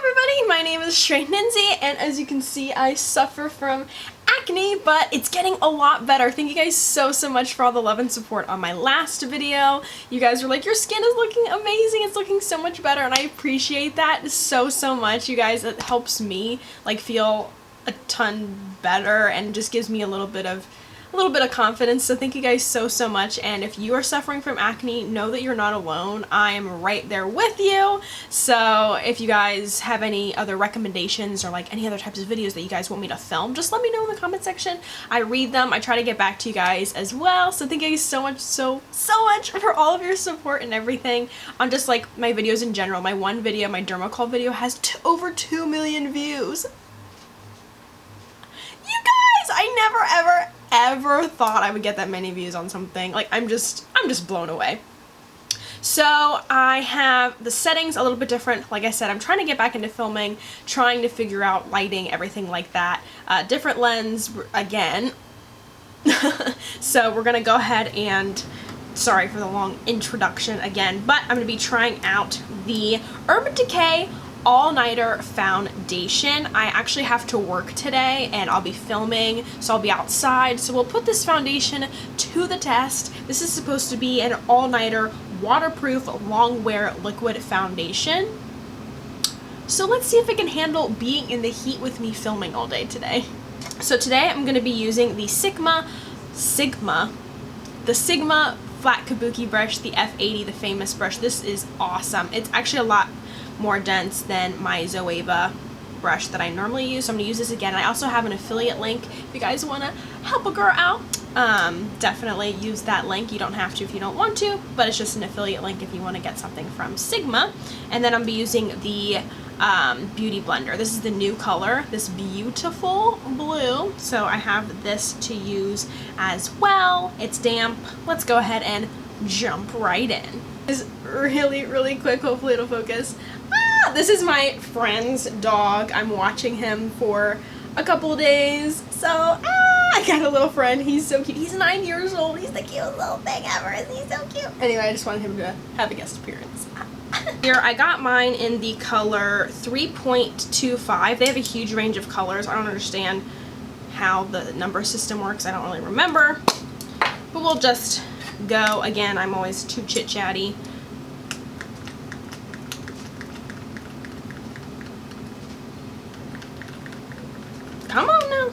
everybody, my name is Straight Ninzy, and as you can see, I suffer from acne, but it's getting a lot better. Thank you guys so much for all the love and support on my last video. You guys were like, your skin is looking amazing, it's looking so much better, and I appreciate that so much. You guys, it helps me like feel a ton better and just gives me a little bit of confidence, so thank you guys so much. And if you are suffering from acne, know that you're not alone. I am right there with you. So if you guys have any other recommendations or like any other types of videos that you guys want me to film, just let me know in the comment section. I read them. I try to get back to you guys as well. So thank you guys so much for all of your support and everything on just like my videos in general. My one video, my dermacol video, has over 2 million views. You guys, I never thought I would get that many views on something. Like, I'm just blown away. So I have the settings a little bit different. Like I said, I'm trying to get back into filming, trying to figure out lighting, everything like that. Different lens again. So we're gonna go ahead and, sorry for the long introduction again, but I'm gonna be trying out the Urban Decay all-nighter foundation. I actually have to work today and I'll be filming, so I'll be outside, so we'll put this foundation to the test. This is supposed to be an all-nighter waterproof long wear liquid foundation, so let's see if it can handle being in the heat with me filming all day today. So today I'm going to be using the Sigma flat kabuki brush, the F.A.Q, the famous brush. This is awesome. It's actually a lot more dense than my Zoeva brush that I normally use, so I'm going to use this again. I also have an affiliate link if you guys want to help a girl out. Definitely use that link. You don't have to if you don't want to, but it's just an affiliate link if you want to get something from Sigma. And then I'm going to be using the Beauty Blender. This is the new color, this beautiful blue, so I have this to use as well. It's damp. Let's go ahead and jump right in. This is really quick, hopefully it'll focus. This is my friend's dog. I'm watching him for a couple days. So, I got a little friend. He's so cute. He's 9 years old. He's the cutest little thing ever. Isn't he so cute? Anyway, I just wanted him to have a guest appearance. Here, I got mine in the color 3.25. They have a huge range of colors. I don't understand how the number system works. I don't really remember. But we'll just go. Again, I'm always too chit-chatty. Come on now.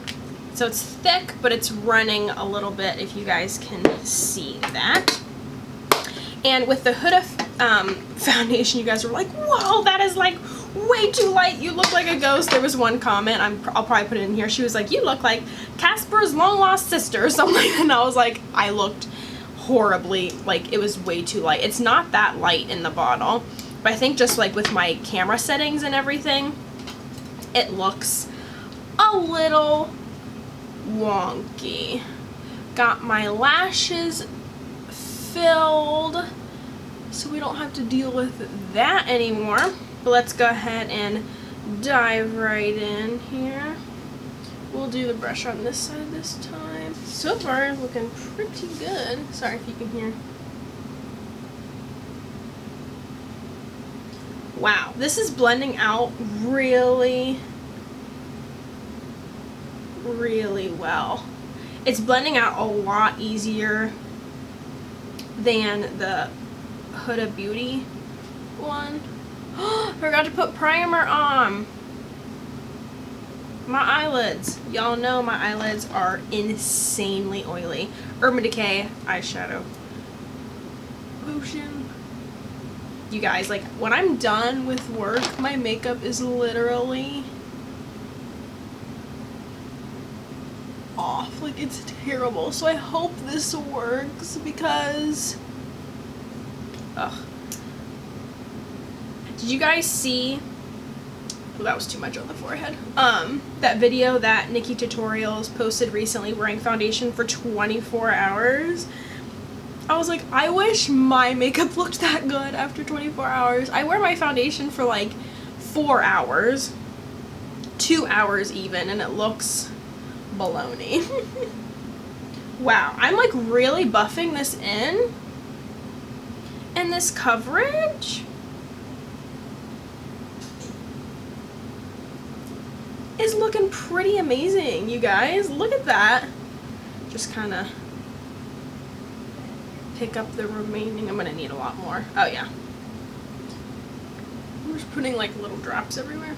So it's thick, but it's running a little bit, if you guys can see that. And with the Huda foundation, you guys were like, whoa, that is like way too light. You look like a ghost. There was one comment, I'll probably put it in here. She was like, you look like Casper's long-lost sister or something like that. And I was like, I looked horribly, like it was way too light. It's not that light in the bottle, but I think just like with my camera settings and everything, it looks a little wonky. Got my lashes filled, so we don't have to deal with that anymore. But let's go ahead and dive right in here. We'll do the brush on this side this time. So far, looking pretty good. Sorry if you can hear. Wow, this is blending out really well. It's blending out a lot easier than the Huda Beauty one. Forgot to put primer on my eyelids. Y'all know my eyelids are insanely oily. Urban Decay eyeshadow lotion. You guys, like when I'm done with work, my makeup is literally off. Like, it's terrible. So I hope this works because did you guys see, well, that was too much on the forehead, that video that Nikki Tutorials posted recently wearing foundation for 24 hours? I was like, I wish my makeup looked that good after 24 hours. I wear my foundation for like 4 hours, 2 hours even, and it looks baloney. Wow, I'm like really buffing this in, and this coverage is looking pretty amazing, you guys. Look at that. Just kind of pick up the remaining. I'm gonna need a lot more. Oh yeah. I'm just putting like little drops everywhere.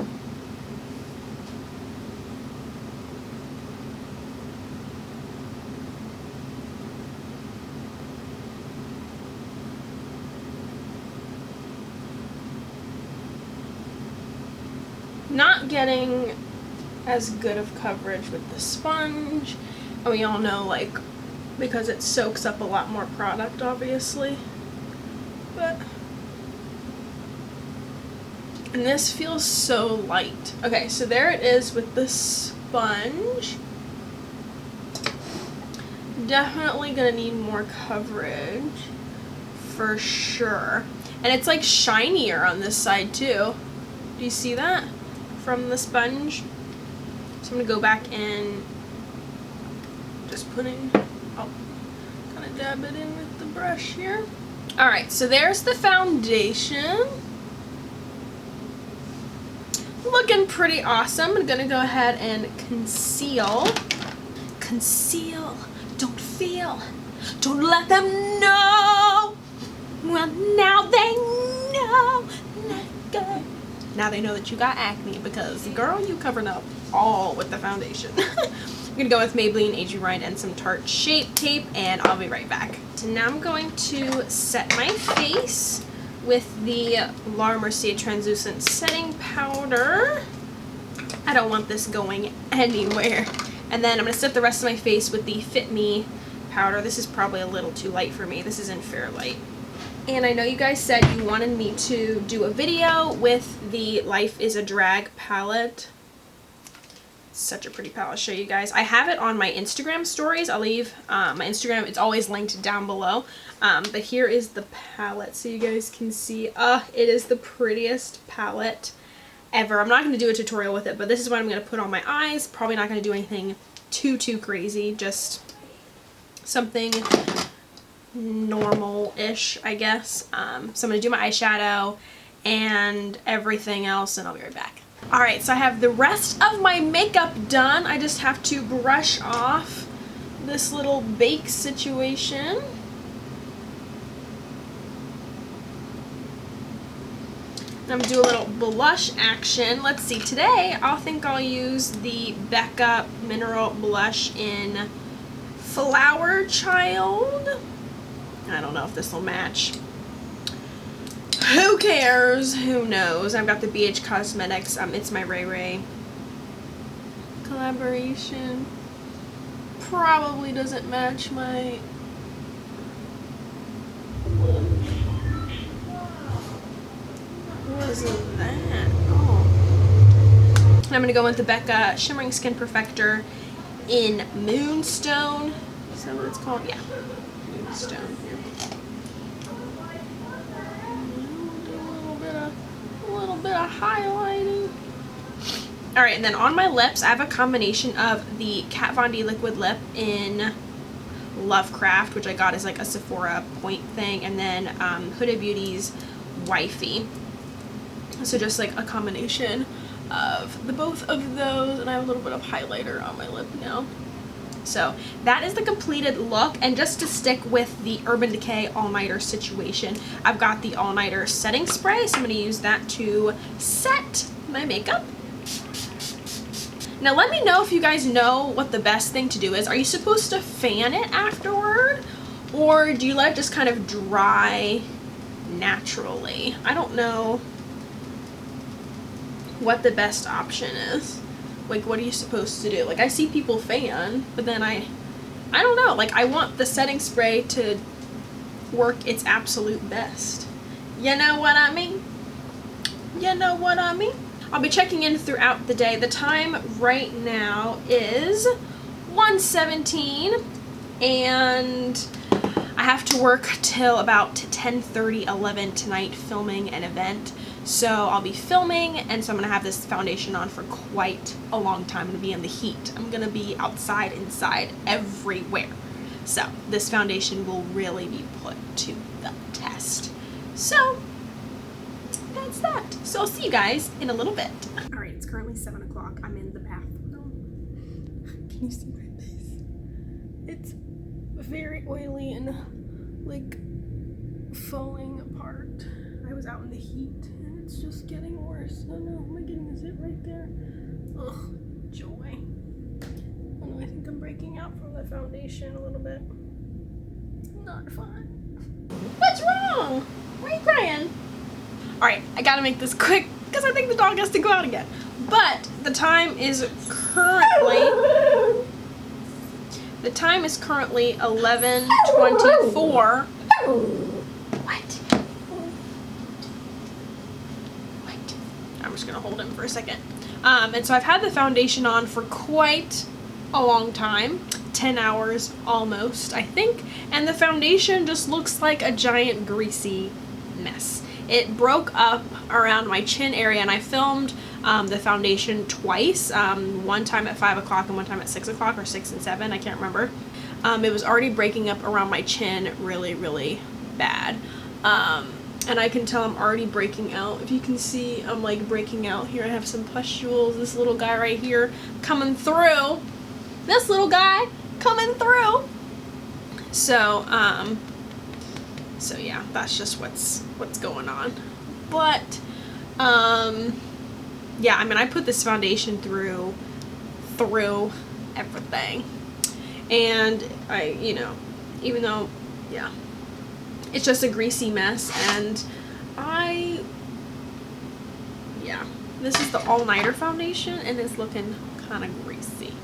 Not getting as good of coverage with the sponge, and we all know, like, because it soaks up a lot more product, obviously, but, and this feels so light. Okay, so there it is with the sponge. Definitely gonna need more coverage for sure, and it's like shinier on this side too. Do you see that from the sponge? So I'm gonna go back in, just putting, oh, kind of dab it in with the brush here. All right, so there's the foundation. Looking pretty awesome. I'm gonna go ahead and conceal. Conceal, don't feel, don't let them know. Well, now they know, let it go. Now they know that you got acne because, girl, you covered up all with the foundation. I'm gonna go with Maybelline Age Rewind and some Tarte Shape Tape, and I'll be right back. So now I'm going to set my face with the La Mercier Translucent Setting Powder. I don't want this going anywhere. And then I'm gonna set the rest of my face with the Fit Me powder. This is probably a little too light for me. This is in Fair Light. And I know you guys said you wanted me to do a video with the Life is a Drag palette. Such a pretty palette. I'll show you guys. I have it on my Instagram stories. I'll leave my Instagram. It's always linked down below. But here is the palette so you guys can see. It is the prettiest palette ever. I'm not going to do a tutorial with it, but this is what I'm going to put on my eyes. Probably not going to do anything too crazy. Just something normal-ish, I guess. So I'm going to do my eyeshadow and everything else, and I'll be right back. Alright, so I have the rest of my makeup done. I just have to brush off this little bake situation. And I'm going to do a little blush action. Let's see, today I think I'll use the Becca Mineral Blush in Flower Child. I don't know if this will match. Who cares? Who knows? I've got the BH Cosmetics, It's My Ray Ray collaboration. Probably doesn't match my... What is that? Oh. And I'm going to go with the Becca Shimmering Skin Perfector in Moonstone. Is that what it's called? Yeah. Moonstone. A little bit of highlighting. Alright, and then on my lips, I have a combination of the Kat Von D Liquid Lip in Lovecraft, which I got as like a Sephora point thing, and then Huda Beauty's Wifey. So just like a combination of the both of those, and I have a little bit of highlighter on my lip now. So that is the completed look, and just to stick with the Urban Decay all-nighter situation, I've got the all-nighter setting spray, so I'm going to use that to set my makeup. Now let me know if you guys know what the best thing to do is. Are you supposed to fan it afterward, or do you let it just kind of dry naturally? I don't know what the best option is. Like, what are you supposed to do? Like, I see people fan, but then I don't know. Like, I want the setting spray to work its absolute best. You know what I mean? You know what I mean? I'll be checking in throughout the day. The time right now is 1:17, and I have to work till about 10:30, 11 tonight filming an event. So I'll be filming, and so I'm going to have this foundation on for quite a long time. I'm going to be in the heat. I'm going to be outside, inside, everywhere. So this foundation will really be put to the test. So that's that. So I'll see you guys in a little bit. Alright, it's currently 7 o'clock. I'm in the bathroom. Can you see my face? It's very oily and like falling apart. I was out in the heat and it's just getting worse. Oh no, am I getting a zit right there? Ugh, joy. Oh no, I think I'm breaking out from the foundation a little bit. Not fun. What's wrong? Why are you crying? Alright, I gotta make this quick because I think the dog has to go out again. But the time is currently 11:24. What? I'm just gonna hold him for a second. And so I've had the foundation on for quite a long time. 10 hours almost, I think. And the foundation just looks like a giant greasy mess. It broke up around my chin area, and I filmed the foundation twice. One time at 5 o'clock and one time at 6 o'clock, or 6 and 7, I can't remember. It was already breaking up around my chin really, really bad. And I can tell I'm already breaking out. If you can see, I'm like breaking out here. I have some pustules. This little guy right here coming through. This little guy coming through. So, so yeah, that's just what's going on. But, yeah, I mean, I put this foundation through everything. And I, you know, even though, yeah, it's just a greasy mess, and yeah, this is the all-nighter foundation, and it's looking kind of greasy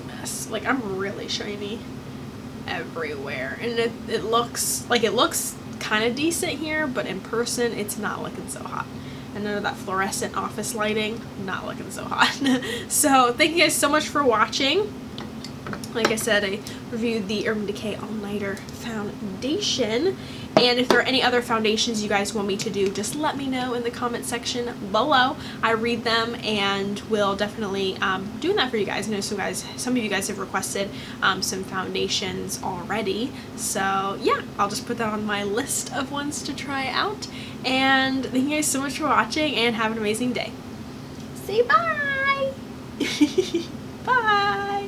mess. Like, I'm really shiny everywhere, and it looks kind of decent here, but in person it's not looking so hot. And none of that fluorescent office lighting, not looking so hot. So thank you guys so much for watching. Like I said, I reviewed the Urban Decay All-Nighter Foundation. And if there are any other foundations you guys want me to do, just let me know in the comment section below. I read them and will definitely do that for you guys. I know some of you guys have requested some foundations already. So yeah, I'll just put that on my list of ones to try out. And thank you guys so much for watching, and have an amazing day. Say bye! Bye!